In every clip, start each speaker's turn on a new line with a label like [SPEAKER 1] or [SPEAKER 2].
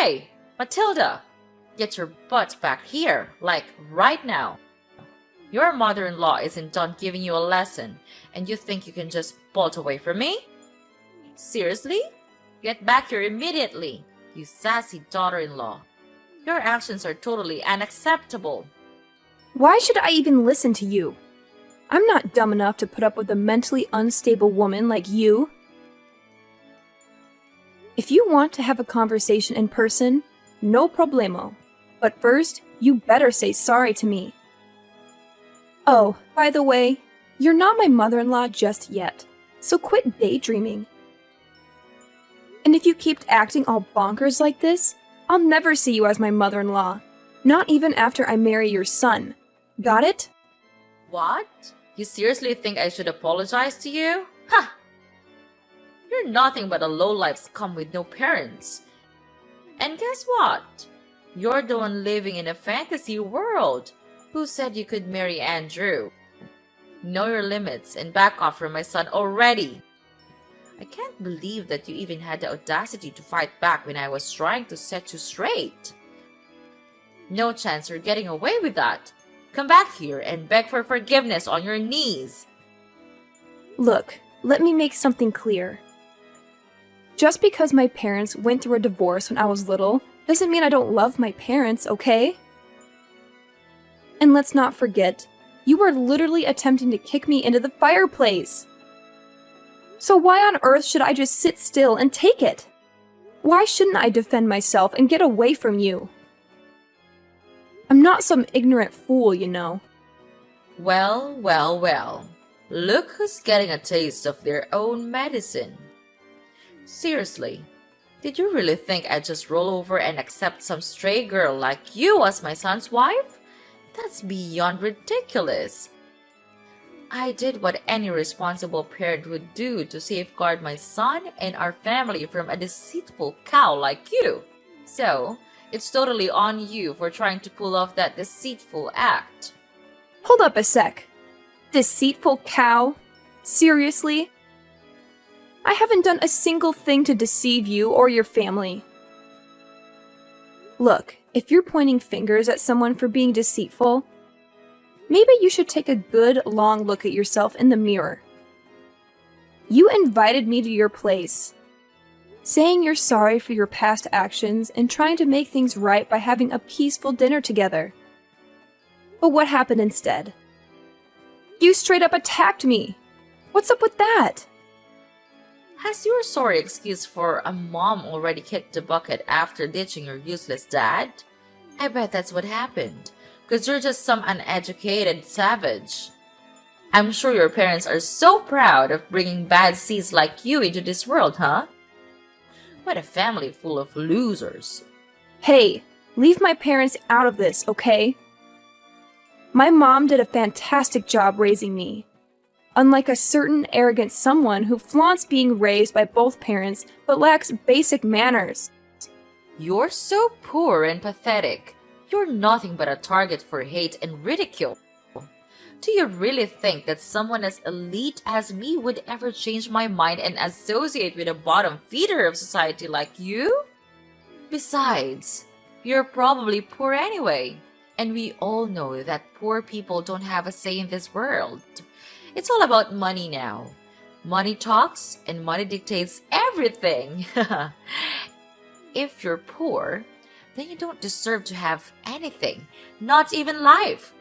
[SPEAKER 1] Hey, Matilda, get your butt back here, like right now. Your mother-in-law isn't done giving you a lesson, and you think you can just bolt away from me? Seriously? Get back here immediately, you sassy daughter-in-law. Your actions are totally unacceptable.
[SPEAKER 2] Why should I even listen to you? I'm not dumb enough to put up with a mentally unstable woman like you. If you want to have a conversation in person, no problemo. But first, you better say sorry to me. Oh, by the way, you're not my mother-in-law just yet, so quit daydreaming. And if you keep acting all bonkers like this, I'll never see you as my mother-in-law. Not even after I marry your son. Got it?
[SPEAKER 1] What? You seriously think I should apologize to you? Ha! You're nothing but a lowlife scum with no parents. And guess what? You're the one living in a fantasy world. Who said you could marry Andrew? Know your limits and back off from my son already. I can't believe that you even had the audacity to fight back when I was trying to set you straight. No chance you're getting away with that. Come back here and beg for forgiveness on your knees.
[SPEAKER 2] Look, let me make something clear. Just because my parents went through a divorce when I was little doesn't mean I don't love my parents, okay? And let's not forget, you were literally attempting to kick me into the fireplace. So why on earth should I just sit still and take it? Why shouldn't I defend myself and get away from you? I'm not some ignorant fool, you know.
[SPEAKER 1] Well, well, well. Look who's getting a taste of their own medicine. Seriously, did you really think I'd just roll over and accept some stray girl like you as my son's wife? That's beyond ridiculous. I did what any responsible parent would do to safeguard my son and our family from a deceitful cow like you. So, it's totally on you for trying to pull off that deceitful act.
[SPEAKER 2] Hold up a sec. Deceitful cow? Seriously? I haven't done a single thing to deceive you or your family. Look, if you're pointing fingers at someone for being deceitful, maybe you should take a good, long look at yourself in the mirror. You invited me to your place, saying you're sorry for your past actions and trying to make things right by having a peaceful dinner together. But what happened instead? You straight up attacked me! What's up with that?
[SPEAKER 1] Has your sorry excuse for a mom already kicked the bucket after ditching your useless dad? I bet that's what happened, because you're just some uneducated savage. I'm sure your parents are so proud of bringing bad seeds like you into this world, huh? What a family full of losers.
[SPEAKER 2] Hey, leave my parents out of this, okay? My mom did a fantastic job raising me. Unlike a certain arrogant someone who flaunts being raised by both parents but lacks basic manners.
[SPEAKER 1] You're so poor and pathetic. You're nothing but a target for hate and ridicule. Do you really think that someone as elite as me would ever change my mind and associate with a bottom feeder of society like you? Besides, you're probably poor anyway, and we all know that poor people don't have a say in this world. It's all about money now. Money talks and money dictates everything. If you're poor, then you don't deserve to have anything, not even life.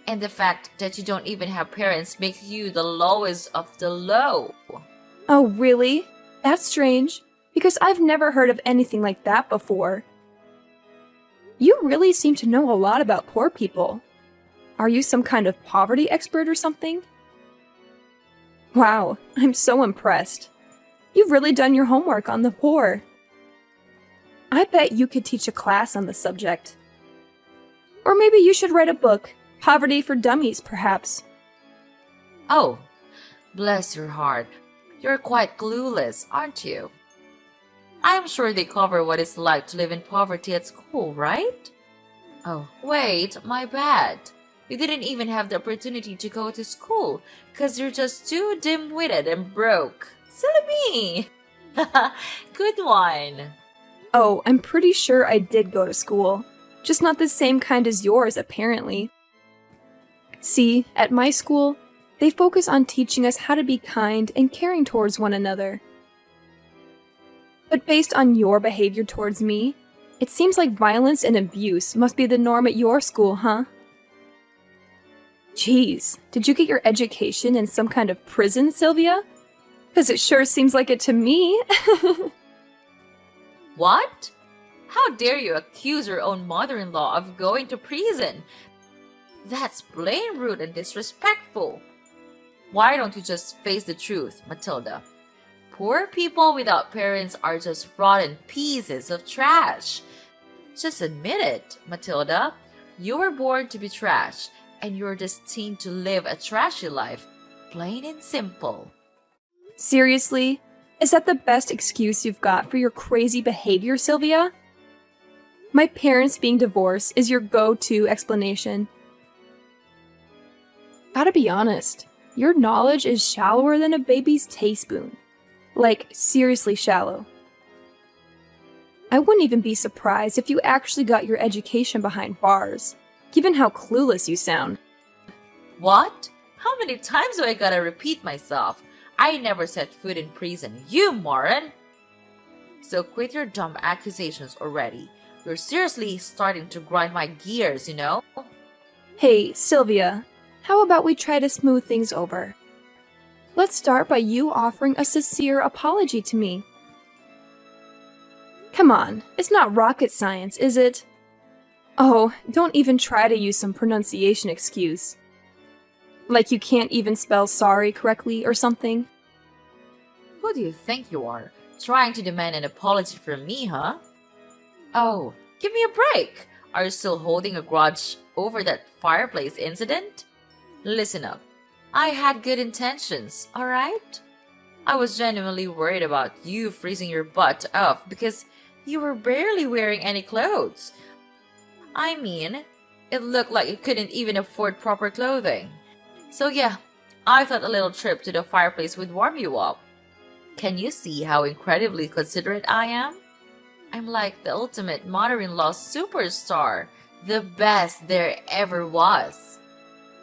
[SPEAKER 1] And the fact that you don't even have parents makes you the lowest of the low.
[SPEAKER 2] Oh, really? That's strange, because I've never heard of anything like that before. You really seem to know a lot about poor people. Are you some kind of poverty expert or something? Wow, I'm so impressed. You've really done your homework on the poor. I bet you could teach a class on the subject. Or maybe you should write a book, Poverty for Dummies, perhaps.
[SPEAKER 1] Oh, bless your heart. You're quite clueless, aren't you? I'm sure they cover what it's like to live in poverty at school, right? Oh, wait, my bad. You didn't even have the opportunity to go to school because you're just too dim-witted and broke. Silly me! Good one.
[SPEAKER 2] Oh, I'm pretty sure I did go to school. Just not the same kind as yours, apparently. See, at my school, they focus on teaching us how to be kind and caring towards one another. But based on your behavior towards me, it seems like violence and abuse must be the norm at your school, huh? Geez, did you get your education in some kind of prison, Sylvia? 'Cause it sure seems like it to me.
[SPEAKER 1] What? How dare you accuse your own mother-in-law of going to prison? That's plain rude and disrespectful. Why don't you just face the truth, Matilda? Poor people without parents are just rotten pieces of trash. Just admit it, Matilda. You were born to be trash, and you're destined to live a trashy life. Plain and simple.
[SPEAKER 2] Seriously? Is that the best excuse you've got for your crazy behavior, Sylvia? My parents being divorced is your go-to explanation. Gotta be honest, your knowledge is shallower than a baby's teaspoon. Like, seriously shallow. I wouldn't even be surprised if you actually got your education behind bars, given how clueless you sound.
[SPEAKER 1] What? How many times do I gotta repeat myself? I never set foot in prison, you moron! So quit your dumb accusations already. You're seriously starting to grind my gears, you know?
[SPEAKER 2] Hey, Sylvia, how about we try to smooth things over? Let's start by you offering a sincere apology to me. Come on, it's not rocket science, is it? Oh, don't even try to use some pronunciation excuse. Like you can't even spell sorry correctly or something?
[SPEAKER 1] Who do you think you are? Trying to demand an apology from me, huh? Oh, give me a break! Are you still holding a grudge over that fireplace incident? Listen up. I had good intentions, alright? I was genuinely worried about you freezing your butt off because you were barely wearing any clothes. I mean, it looked like you couldn't even afford proper clothing. So yeah, I thought a little trip to the fireplace would warm you up. Can you see how incredibly considerate I am? I'm like the ultimate mother-in-law superstar, the best there ever was.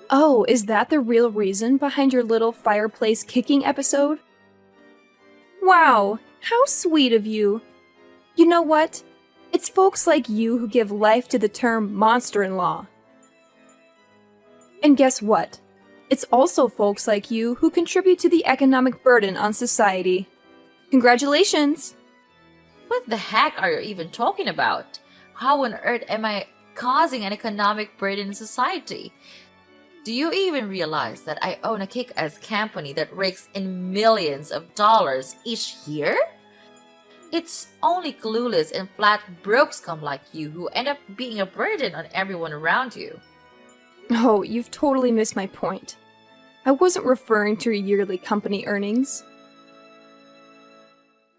[SPEAKER 2] Oh, is that the real reason behind your little fireplace kicking episode? Wow, how sweet of you. You know what? It's folks like you who give life to the term monster-in-law. And guess what? It's also folks like you who contribute to the economic burden on society. Congratulations!
[SPEAKER 1] What the heck are you even talking about? How on earth am I causing an economic burden in society? Do you even realize that I own a kick-ass company that rakes in millions of dollars each year? It's only clueless and flat broke scum like you who end up being a burden on everyone around you.
[SPEAKER 2] Oh, you've totally missed my point. I wasn't referring to your yearly company earnings.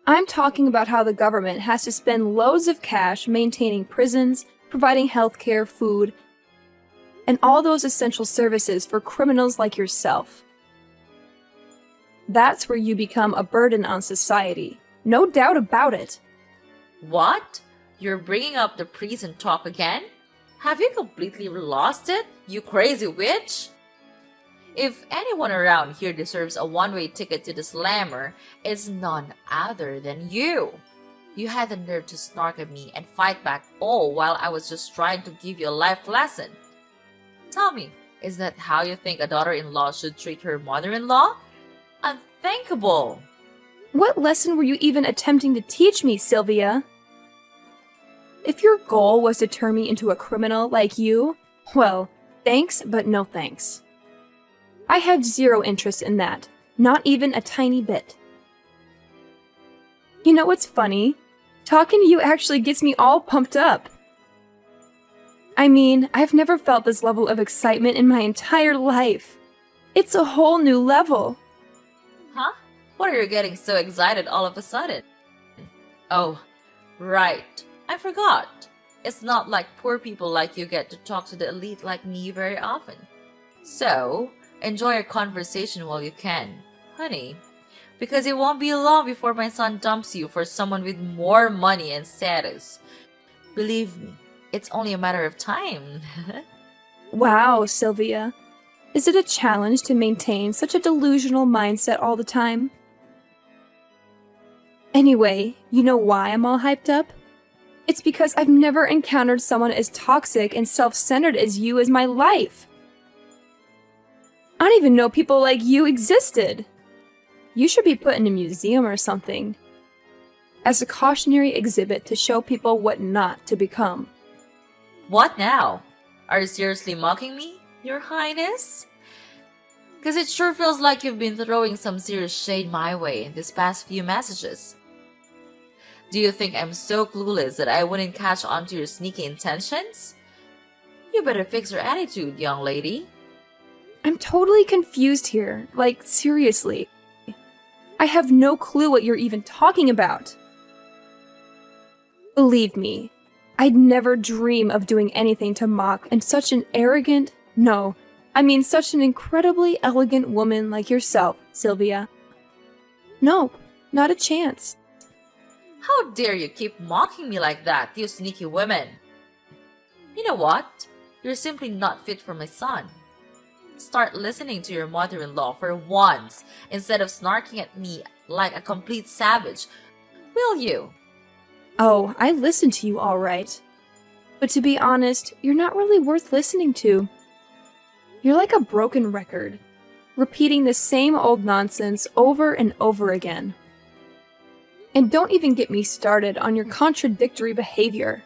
[SPEAKER 2] I'm talking about how the government has to spend loads of cash maintaining prisons, providing healthcare, food, and all those essential services for criminals like yourself. That's where you become a burden on society. No doubt about it.
[SPEAKER 1] What? You're bringing up the prison talk again? Have you completely lost it, you crazy witch? If anyone around here deserves a one-way ticket to the slammer, it's none other than you. You had the nerve to snark at me and fight back all while I was just trying to give you a life lesson. Tell me, is that how you think a daughter-in-law should treat her mother-in-law? Unthinkable!
[SPEAKER 2] What lesson were you even attempting to teach me, Sylvia? If your goal was to turn me into a criminal like you, well, thanks, but no thanks. I have zero interest in that, not even a tiny bit. You know what's funny? Talking to you actually gets me all pumped up. I mean, I've never felt this level of excitement in my entire life. It's a whole new level.
[SPEAKER 1] Huh? What are you getting so excited all of a sudden? Oh, right. I forgot. It's not like poor people like you get to talk to the elite like me very often. So, enjoy your conversation while you can. Honey, Because it won't be long before my son dumps you for someone with more money and status. Believe me, it's only a matter of time.
[SPEAKER 2] Wow, Sylvia. Is it a challenge to maintain such a delusional mindset all the time? Anyway, you know why I'm all hyped up? It's because I've never encountered someone as toxic and self-centered as you as my life. I don't even know people like you existed. You should be put in a museum or something, as a cautionary exhibit to show people what not to become.
[SPEAKER 1] What now? Are you seriously mocking me, Your Highness? Because it sure feels like you've been throwing some serious shade my way in these past few messages. Do you think I'm so clueless that I wouldn't catch on to your sneaky intentions? You better fix your attitude, young lady.
[SPEAKER 2] I'm totally confused here, like seriously. I have no clue what you're even talking about. Believe me, I'd never dream of doing anything to mock and such an arrogant, such an incredibly elegant woman like yourself, Sylvia. Nope, not a chance.
[SPEAKER 1] How dare you keep mocking me like that, you sneaky women? You know what? You're simply not fit for my son. Start listening to your mother-in-law for once instead of snarking at me like a complete savage. Will you?
[SPEAKER 2] Oh, I listen to you all right. But to be honest, you're not really worth listening to. You're like a broken record, repeating the same old nonsense over and over again. And don't even get me started on your contradictory behavior.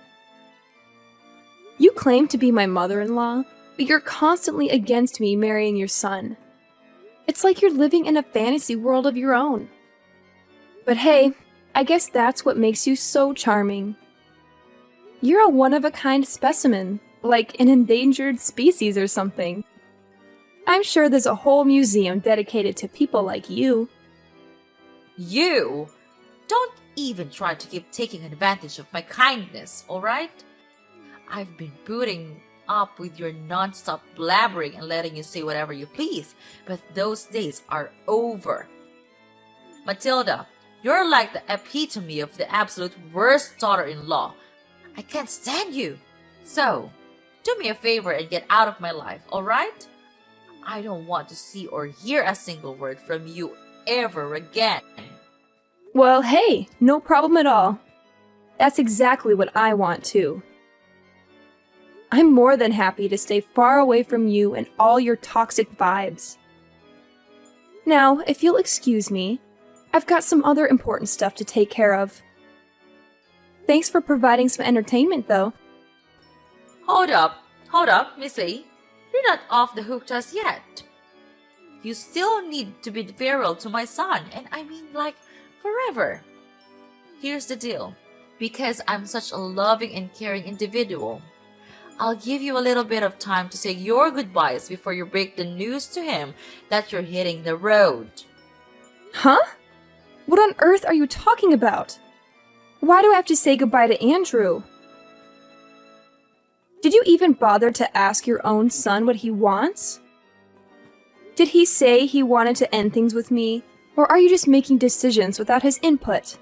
[SPEAKER 2] You claim to be my mother-in-law, but you're constantly against me marrying your son. It's like you're living in a fantasy world of your own. But hey, I guess that's what makes you so charming. You're a one-of-a-kind specimen, like an endangered species or something. I'm sure there's a whole museum dedicated to people like you.
[SPEAKER 1] You? Don't even try to keep taking advantage of my kindness, alright? I've been putting up with your non-stop blabbering and letting you say whatever you please, but those days are over. Matilda, you're like the epitome of the absolute worst daughter-in-law. I can't stand you. So, do me a favor and get out of my life, alright? I don't want to see or hear a single word from you ever again.
[SPEAKER 2] Well, hey, no problem at all. That's exactly what I want too. I'm more than happy to stay far away from you and all your toxic vibes. Now, if you'll excuse me, I've got some other important stuff to take care of. Thanks for providing some entertainment, though.
[SPEAKER 1] Hold up, Missy. You're not off the hook just yet. You still need to be virile to my son, and I mean like forever. Here's the deal. Because I'm such a loving and caring individual, I'll give you a little bit of time to say your goodbyes before you break the news to him that you're hitting the road.
[SPEAKER 2] Huh? What on earth are you talking about? Why do I have to say goodbye to Andrew? Did you even bother to ask your own son what he wants? Did he say he wanted to end things with me, or are you just making decisions without his input?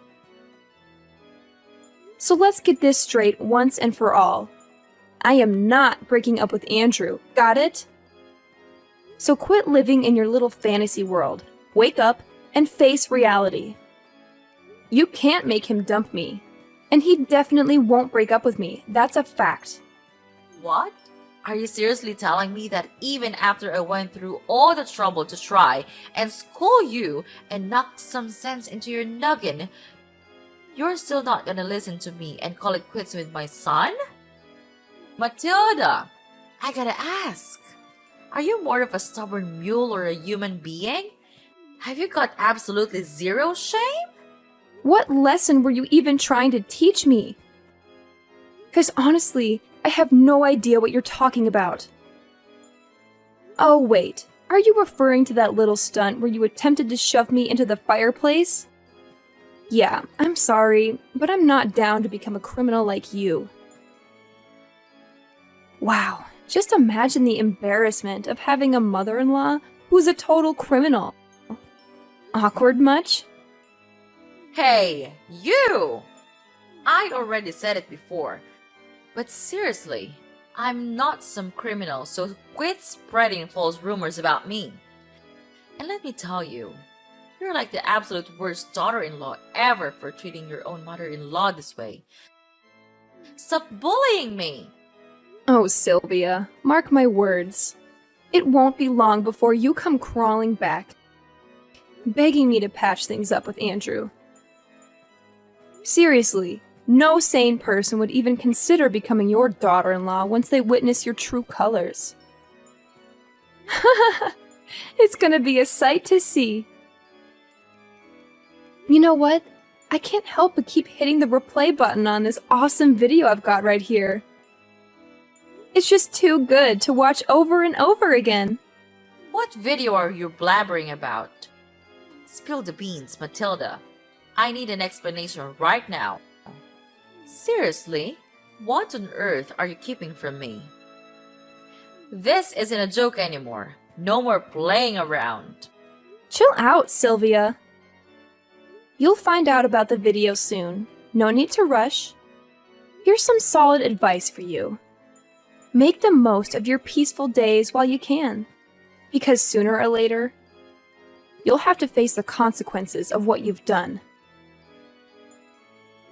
[SPEAKER 2] So let's get this straight once and for all. I am not breaking up with Andrew, got it? So quit living in your little fantasy world. Wake up and face reality. You can't make him dump me, and he definitely won't break up with me. That's a fact.
[SPEAKER 1] What? Are you seriously telling me that even after I went through all the trouble to try and school you and knock some sense into your noggin, you're still not gonna listen to me and call it quits with my son? Matilda, I gotta ask, are you more of a stubborn mule or a human being? Have you got absolutely zero shame?
[SPEAKER 2] What lesson were you even trying to teach me? Because honestly, I have no idea what you're talking about. Oh wait, are you referring to that little stunt where you attempted to shove me into the fireplace? Yeah, I'm sorry, but I'm not down to become a criminal like you. Wow, just imagine the embarrassment of having a mother-in-law who's a total criminal. Awkward much?
[SPEAKER 1] Hey, you! I already said it before, but seriously, I'm not some criminal, so quit spreading false rumors about me. And let me tell you, you're like the absolute worst daughter-in-law ever for treating your own mother-in-law this way. Stop bullying me!
[SPEAKER 2] Oh, Sylvia, mark my words. It won't be long before you come crawling back, begging me to patch things up with Andrew. Seriously, no sane person would even consider becoming your daughter-in-law once they witness your true colors. It's gonna be a sight to see. You know what? I can't help but keep hitting the replay button on this awesome video I've got right here. It's just too good to watch over and over again.
[SPEAKER 1] What video are you blabbering about? Spill the beans, Matilda. I need an explanation right now. Seriously, what on earth are you keeping from me? This isn't a joke anymore. No more playing around.
[SPEAKER 2] Chill out, Sylvia. You'll find out about the video soon. No need to rush. Here's some solid advice for you. Make the most of your peaceful days while you can, because sooner or later, you'll have to face the consequences of what you've done.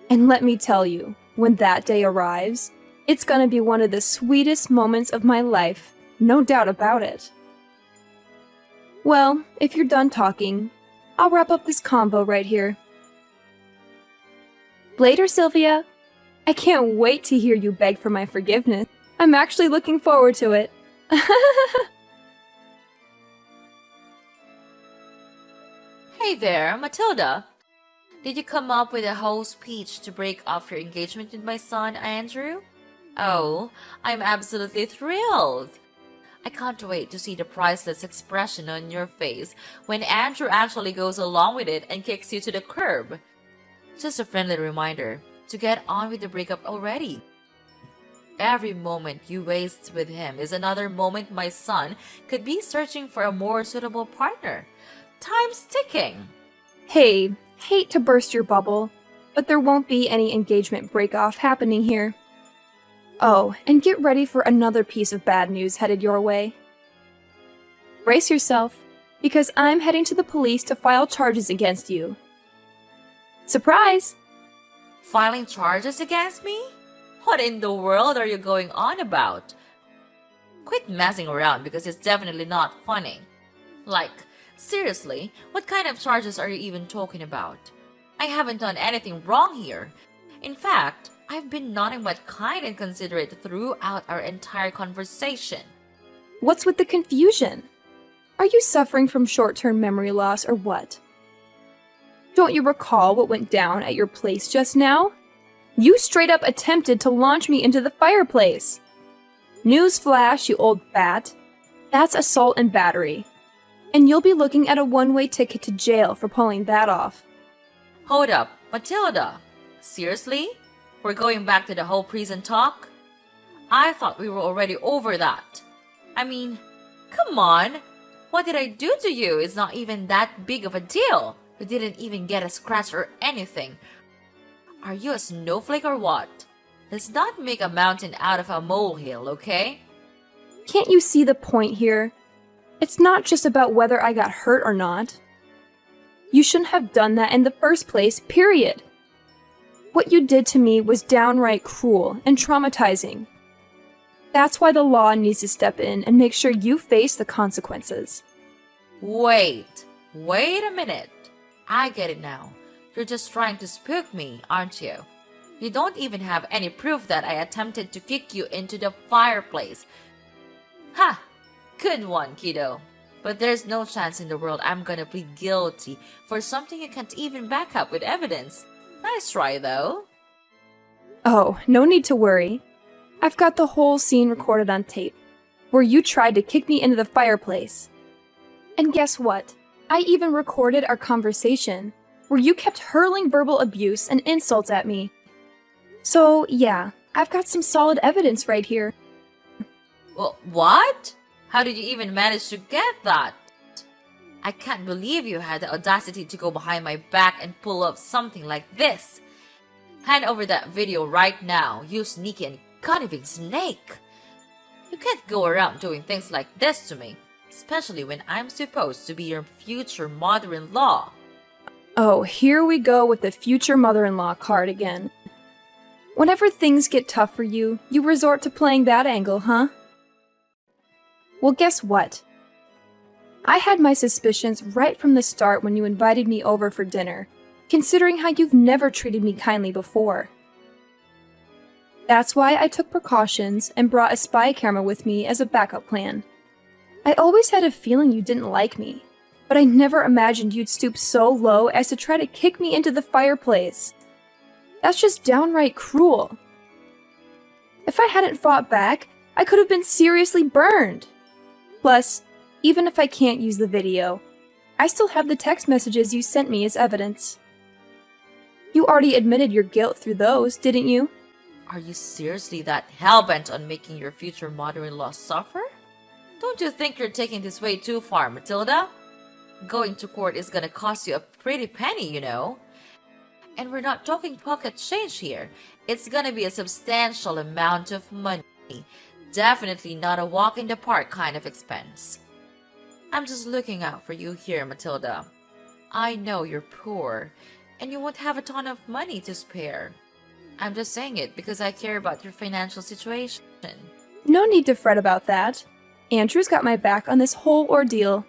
[SPEAKER 2] And let me tell you, when that day arrives, it's gonna be one of the sweetest moments of my life, no doubt about it. Well, if you're done talking, I'll wrap up this convo right here. Later, Sylvia. I can't wait to hear you beg for my forgiveness. I'm actually looking forward to it.
[SPEAKER 1] Hey there, Matilda. Did you come up with a whole speech to break off your engagement with my son, Andrew? Oh, I'm absolutely thrilled. I can't wait to see the priceless expression on your face when Andrew actually goes along with it and kicks you to the curb. Just a friendly reminder to get on with the breakup already. Every moment you waste with him is another moment my son could be searching for a more suitable partner. Time's ticking.
[SPEAKER 2] Hey, hate to burst your bubble, but there won't be any engagement break-off happening here. Oh, and get ready for another piece of bad news headed your way. Brace yourself, because I'm heading to the police to file charges against you. Surprise!
[SPEAKER 1] Filing charges against me? What in the world are you going on about? Quit messing around because it's definitely not funny. Like, seriously, what kind of charges are you even talking about? I haven't done anything wrong here. In fact, I've been nothing but kind and considerate throughout our entire conversation.
[SPEAKER 2] What's with the confusion? Are you suffering from short-term memory loss or what? Don't you recall what went down at your place just now? You straight up attempted to launch me into the fireplace. Newsflash, you old bat. That's assault and battery. And you'll be looking at a one-way ticket to jail for pulling that off.
[SPEAKER 1] Hold up, Matilda. Seriously? We're going back to the whole prison talk? I thought we were already over that. I mean, come on. What did I do to you? It's not even that big of a deal. You didn't even get a scratch or anything. Are you a snowflake or what? Let's not make a mountain out of a molehill, okay?
[SPEAKER 2] Can't you see the point here? It's not just about whether I got hurt or not. You shouldn't have done that in the first place, period. What you did to me was downright cruel and traumatizing. That's why the law needs to step in and make sure you face the consequences.
[SPEAKER 1] Wait a minute. I get it now. You're just trying to spook me, aren't you? You don't even have any proof that I attempted to kick you into the fireplace. Ha! Good one, kiddo. But there's no chance in the world I'm gonna plead guilty for something you can't even back up with evidence. Nice try, though.
[SPEAKER 2] Oh, no need to worry. I've got the whole scene recorded on tape, where you tried to kick me into the fireplace. And guess what? I even recorded our conversation, where you kept hurling verbal abuse and insults at me. So, yeah, I've got some solid evidence right here.
[SPEAKER 1] Well, what? How did you even manage to get that? I can't believe you had the audacity to go behind my back and pull up something like this. Hand over that video right now, you sneaky and conniving snake. You can't go around doing things like this to me, especially when I'm supposed to be your future mother-in-law.
[SPEAKER 2] Oh, here we go with the future mother-in-law card again. Whenever things get tough for you, you resort to playing that angle, huh? Well, guess what? I had my suspicions right from the start when you invited me over for dinner, considering how you've never treated me kindly before. That's why I took precautions and brought a spy camera with me as a backup plan. I always had a feeling you didn't like me, but I never imagined you'd stoop so low as to try to kick me into the fireplace. That's just downright cruel. If I hadn't fought back, I could have been seriously burned. Plus, even if I can't use the video, I still have the text messages you sent me as evidence. You already admitted your guilt through those, didn't you?
[SPEAKER 1] Are you seriously that hell-bent on making your future mother-in-law suffer? Don't you think you're taking this way too far, Matilda? Going to court is gonna cost you a pretty penny, you know. And we're not talking pocket change here. It's gonna be a substantial amount of money. Definitely not a walk in the park kind of expense. I'm just looking out for you here, Matilda. I know you're poor, and you won't have a ton of money to spare. I'm just saying it because I care about your financial situation.
[SPEAKER 2] No need to fret about that. Andrew's got my back on this whole ordeal.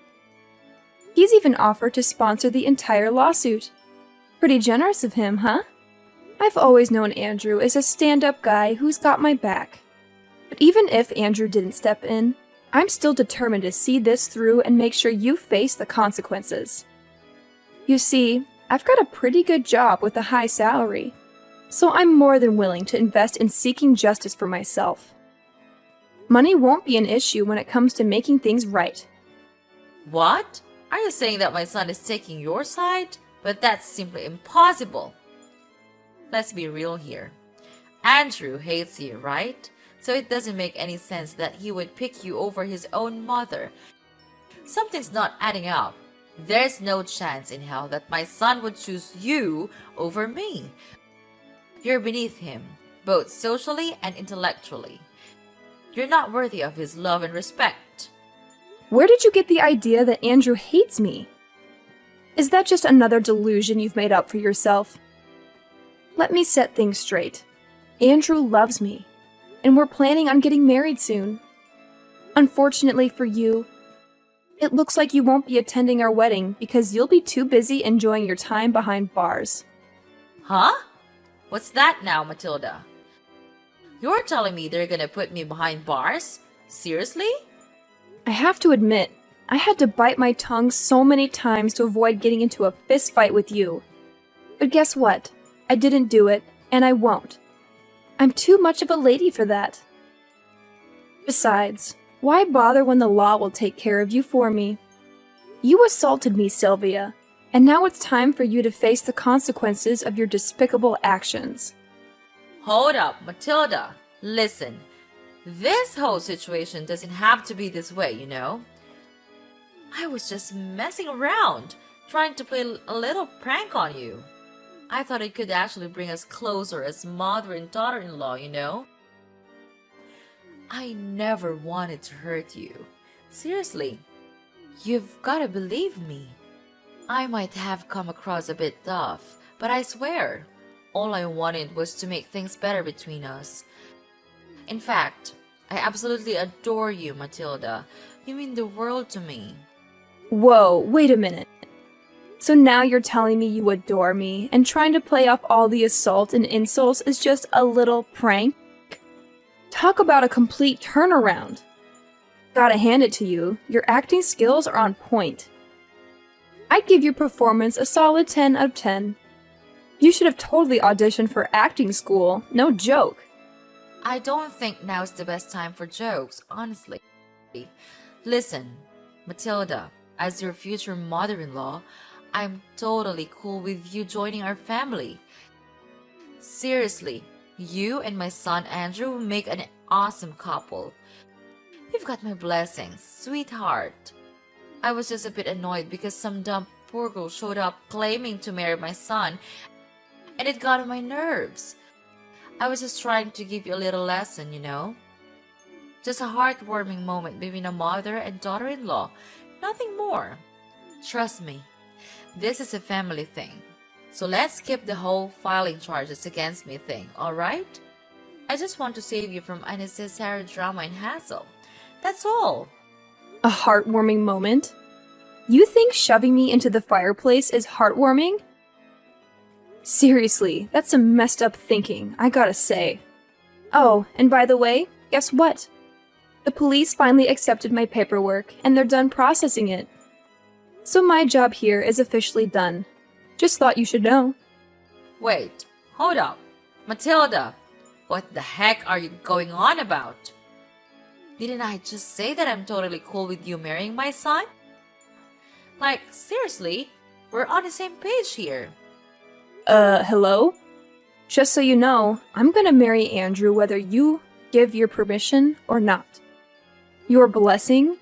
[SPEAKER 2] He's even offered to sponsor the entire lawsuit. Pretty generous of him, huh? I've always known Andrew as a stand-up guy who's got my back. But even if Andrew didn't step in, I'm still determined to see this through and make sure you face the consequences. You see, I've got a pretty good job with a high salary, so I'm more than willing to invest in seeking justice for myself. Money won't be an issue when it comes to making things right.
[SPEAKER 1] What? Are you saying that my son is taking your side? But that's simply impossible. Let's be real here. Andrew hates you, right? So it doesn't make any sense that he would pick you over his own mother. Something's not adding up. There's no chance in hell that my son would choose you over me. You're beneath him, both socially and intellectually. You're not worthy of his love and respect.
[SPEAKER 2] Where did you get the idea that Andrew hates me? Is that just another delusion you've made up for yourself? Let me set things straight. Andrew loves me, and we're planning on getting married soon. Unfortunately for you, it looks like you won't be attending our wedding because you'll be too busy enjoying your time behind bars.
[SPEAKER 1] Huh? What's that now, Matilda? You're telling me they're gonna put me behind bars? Seriously?
[SPEAKER 2] I have to admit, I had to bite my tongue so many times to avoid getting into a fist fight with you. But guess what? I didn't do it, and I won't. I'm too much of a lady for that. Besides, why bother when the law will take care of you for me? You assaulted me, Sylvia, and now it's time for you to face the consequences of your despicable actions.
[SPEAKER 1] Hold up, Matilda. Listen, this whole situation doesn't have to be this way, you know? I was just messing around, trying to play a little prank on you. I thought it could actually bring us closer as mother and daughter-in-law, you know? I never wanted to hurt you. Seriously, you've gotta believe me. I might have come across a bit tough, but I swear, all I wanted was to make things better between us. In fact, I absolutely adore you, Matilda. You mean the world to me.
[SPEAKER 2] Whoa, wait a minute. So now you're telling me you adore me, and trying to play off all the assault and insults is just a little prank? Talk about a complete turnaround. Gotta hand it to you, your acting skills are on point. I'd give your performance a solid 10 out of 10. You should have totally auditioned for acting school, no joke.
[SPEAKER 1] I don't think now's the best time for jokes, honestly. Listen, Matilda, as your future mother-in-law, I'm totally cool with you joining our family. Seriously, you and my son Andrew make an awesome couple. You've got my blessings, sweetheart. I was just a bit annoyed because some dumb poor girl showed up claiming to marry my son, and it got on my nerves. I was just trying to give you a little lesson, you know? Just a heartwarming moment between a mother and daughter-in-law. Nothing more. Trust me, this is a family thing. So let's skip the whole filing charges against me thing, alright? I just want to save you from unnecessary drama and hassle. That's all.
[SPEAKER 2] A heartwarming moment? You think shoving me into the fireplace is heartwarming? Seriously, that's some messed up thinking, I gotta say. Oh, and by the way, guess what? The police finally accepted my paperwork, and they're done processing it. So my job here is officially done. Just thought you should know.
[SPEAKER 1] Wait, hold up. Matilda, what the heck are you going on about? Didn't I just say that I'm totally cool with you marrying my son? Like, seriously, we're on the same page here.
[SPEAKER 2] Hello? Just so you know, I'm gonna marry Andrew whether you give your permission or not. Your blessing?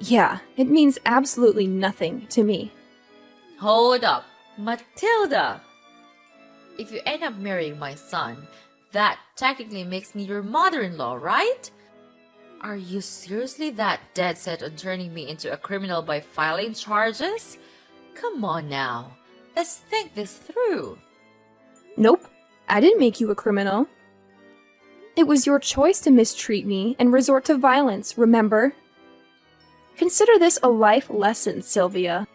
[SPEAKER 2] Yeah, it means absolutely nothing to me.
[SPEAKER 1] Hold up, Matilda! If you end up marrying my son, that technically makes me your mother-in-law, right? Are you seriously that dead set on turning me into a criminal by filing charges? Come on now, let's think this through.
[SPEAKER 2] Nope, I didn't make you a criminal. It was your choice to mistreat me and resort to violence, remember? Consider this a life lesson, Sylvia.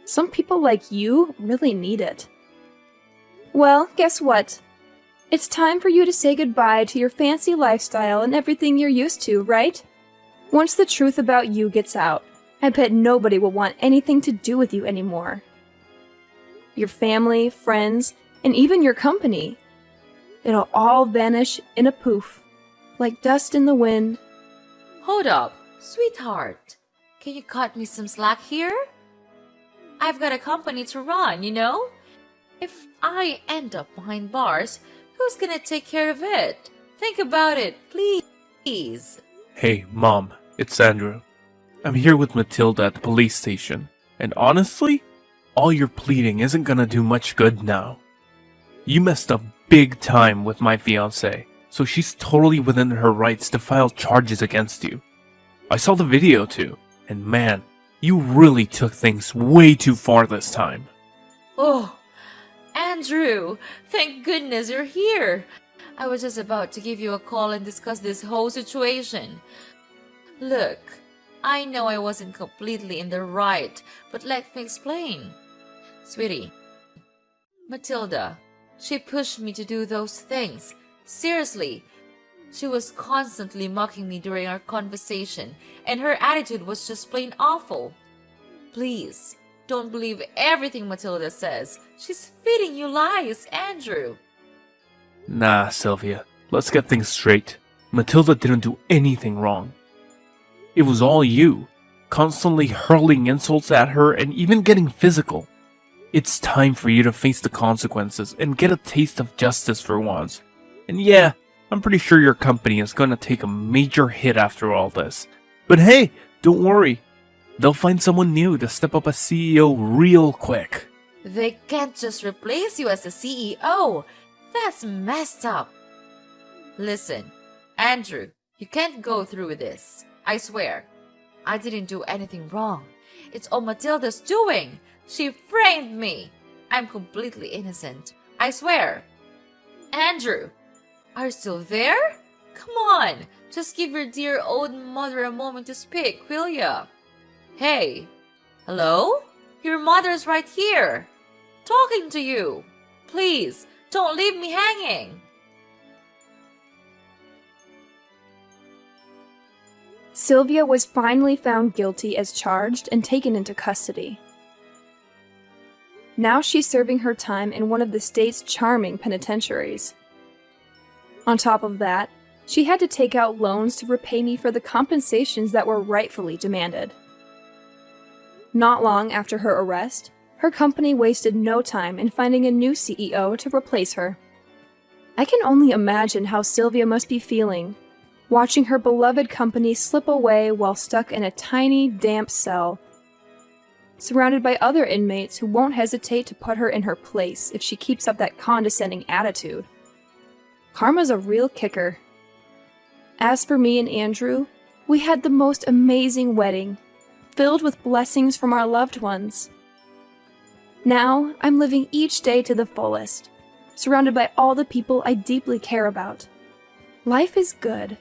[SPEAKER 2] Some people like you really need it. Well, guess what? It's time for you to say goodbye to your fancy lifestyle and everything you're used to, right? Once the truth about you gets out, I bet nobody will want anything to do with you anymore. Your family, friends, and even your company. It'll all vanish in a poof, like dust in the wind.
[SPEAKER 1] Hold up, sweetheart. Can you cut me some slack here? I've got a company to run, you know? If I end up behind bars, who's gonna take care of it? Think about it, please.
[SPEAKER 3] Hey, Mom, it's Andrew. I'm here with Matilda at the police station, and honestly, all your pleading isn't gonna do much good now. You messed up big time with my fiancée, so she's totally within her rights to file charges against you. I saw the video too, and man, you really took things way too far this time.
[SPEAKER 1] Oh, Andrew, thank goodness you're here. I was just about to give you a call and discuss this whole situation. Look, I know I wasn't completely in the right, but let me explain. Sweetie, Matilda, she pushed me to do those things. Seriously, she was constantly mocking me during our conversation, and her attitude was just plain awful. Please, don't believe everything Matilda says. She's feeding you lies, Andrew.
[SPEAKER 3] Nah, Sylvia, let's get things straight. Matilda didn't do anything wrong. It was all you, constantly hurling insults at her and even getting physical. It's time for you to face the consequences and get a taste of justice for once. And yeah, I'm pretty sure your company is gonna take a major hit after all this. But hey, don't worry. They'll find someone new to step up as CEO real quick.
[SPEAKER 1] They can't just replace you as the CEO. That's messed up. Listen, Andrew, you can't go through with this. I swear. I didn't do anything wrong. It's all Matilda's doing. She framed me. I'm completely innocent. I swear. Andrew, are you still there? Come on, just give your dear old mother a moment to speak, will ya? Hey, hello? Your mother's right here. Talking to you. Please, don't leave me hanging.
[SPEAKER 2] Sylvia was finally found guilty as charged and taken into custody. Now she's serving her time in one of the state's charming penitentiaries. On top of that, she had to take out loans to repay me for the compensations that were rightfully demanded. Not long after her arrest, her company wasted no time in finding a new CEO to replace her. I can only imagine how Sylvia must be feeling. watching her beloved company slip away while stuck in a tiny, damp cell, surrounded by other inmates who won't hesitate to put her in her place if she keeps up that condescending attitude. Karma's a real kicker. As for me and Andrew, we had the most amazing wedding, filled with blessings from our loved ones. Now, I'm living each day to the fullest, surrounded by all the people I deeply care about. Life is good.